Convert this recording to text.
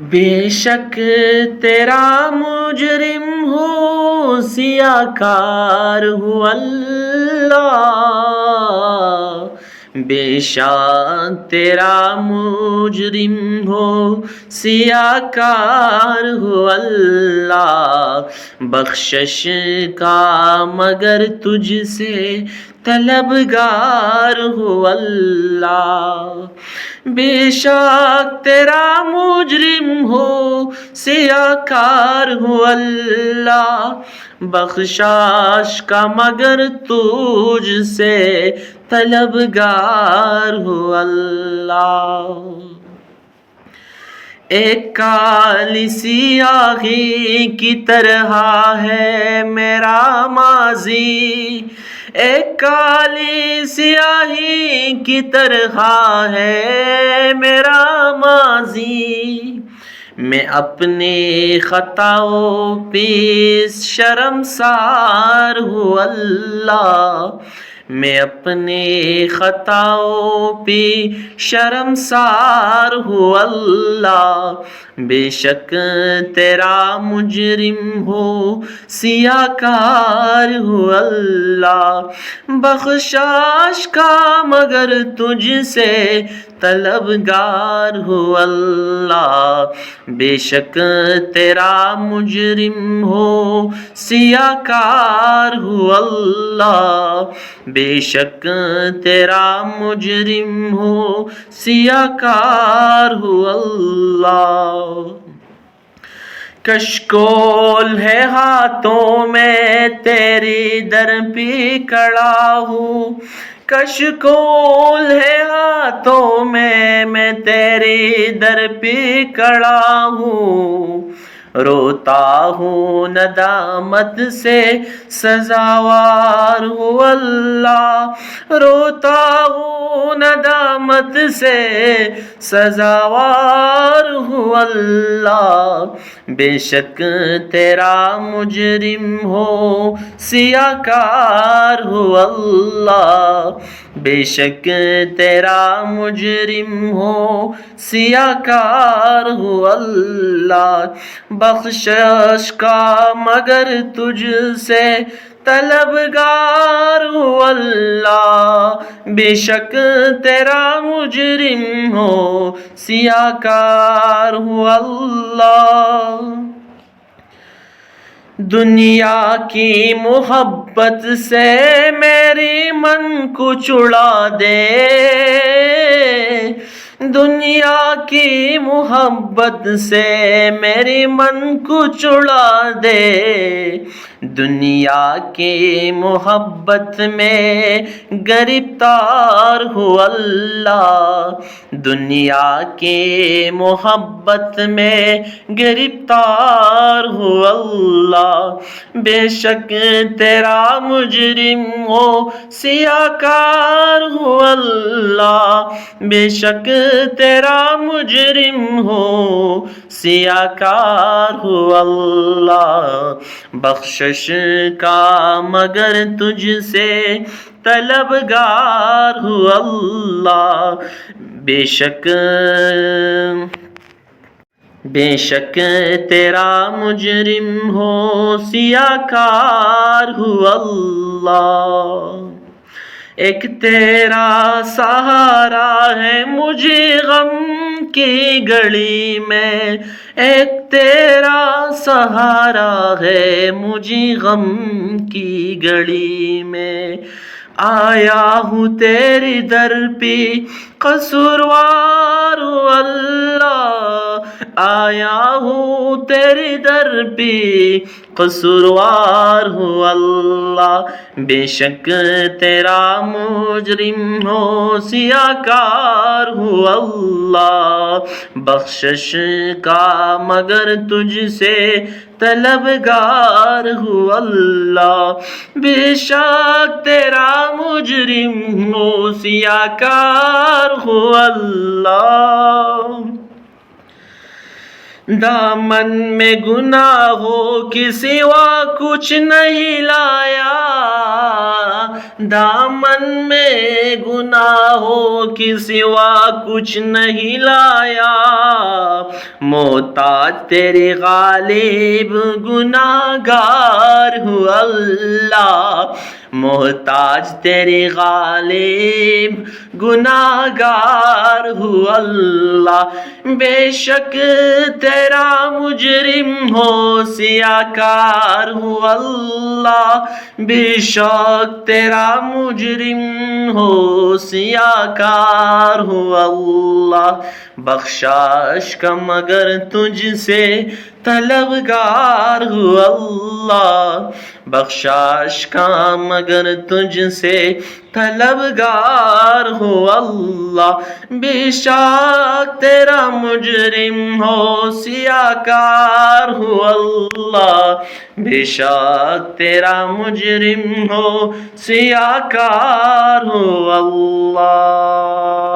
بے شک تیرا مجرم ہو سیاہ کار ہو اللہ، بے شک تیرا مجرم ہو سیاہ کار ہو اللہ، بخشش کا مگر تجھ سے طلبگار ہو اللہ، بے شک تیرا مجرم ہو سیاہ کار ہو اللہ، بخشش کا مگر تجھ سے طلبگار ہو اللہ، ایک کالی سیاہی کی طرح ہے میرا ماضی، ایک کالی سیاہی کی طرح ہے میرا ماضی، میں اپنی خطاؤں پہ شرمسار ہوں اللہ، میں اپنی خطاؤں پہ شرمسار ہوں اللہ، بے شک تیرا مجرم ہو سیاہ کار ہو اللہ، بخشش کا مگر تجھ سے طلبگار ہو اللہ، بے شک تیرا مجرم ہو سیاہ کار ہو اللہ، بے شک تیرا مجرم ہو سیاہ کار ہو اللہ، کشکول ہے ہاتھوں میں تیری در پہ کھڑا ہوں، کشکول ہے ہاتھوں میں تیری در پہ کھڑا ہوں، روتا ہوں ندامت سے سزاوار ہوں اللہ، روتا ہوں ندامت سے سزاوار ہوں اللہ، بے شک تیرا مجرم ہو سیاہ کار ہو اللہ، بے شک تیرا مجرم ہو سیاہ کار ہو اللہ، بخشش کا مگر تجھ سے طلبگار ہو اللہ، بے شک تیرا مجرم ہو سیاہ کار ہو اللہ، دنیا کی محبت سے میری من کو چھڑا دے، دنیا کی محبت سے میری من کو چھڑا دے، دنیا کی محبت میں گرفتار ہو اللہ، دنیا کی محبت میں گرفتار ہو اللہ، بے شک تیرا مجرم ہو سیاہ کار ہو اللہ، بے شک تیرا مجرم ہو سیاہ کار ہو اللہ، بخشش کا مگر تجھ سے طلبگار ہو اللہ، بے شک تیرا مجرم ہو سیاہ کار ہو اللہ، ایک تیرا سہارا ہے مجھے غم کی گھڑی میں، ایک تیرا سہارا ہے مجھے غم کی گھڑی میں، آیا ہوں تیری در پہ قصوروار ہو اللہ، آیا ہوں تیری در پہ قصوروار ہو اللہ، بے شک تیرا مجرم ہو سیاہ کار ہو اللہ، بخشش کا مگر تجھ سے طلبگار ہو اللہ، بے شک تیرا مجرم ہو سیاہ کار ہو اللہ، دامن میں گناہوں کی سوا کچھ نہیں لایا، دامن میں گناہوں کی سوا کچھ نہیں لایا، محتاج تیری غالب گناہگار ہوں اللہ، محتاج تیری غالب گناہگار ہوں اللہ، بے شک تیرا مجرم ہو سیاہ کار ہوں اللہ، بے شک تیرا مجرم ہو سیاہ کار ہوں اللہ، بخشش کا مگر تجھ سے طلبگار ہوں اللہ، بخشش کا مگر تجھ سے طلبگار ہوں اللہ، بے شک تیرا مجرم ہو سیاہ کار ہوں اللہ، بے شک تیرا مجرم ہو سیاہ کار ہوں اللہ۔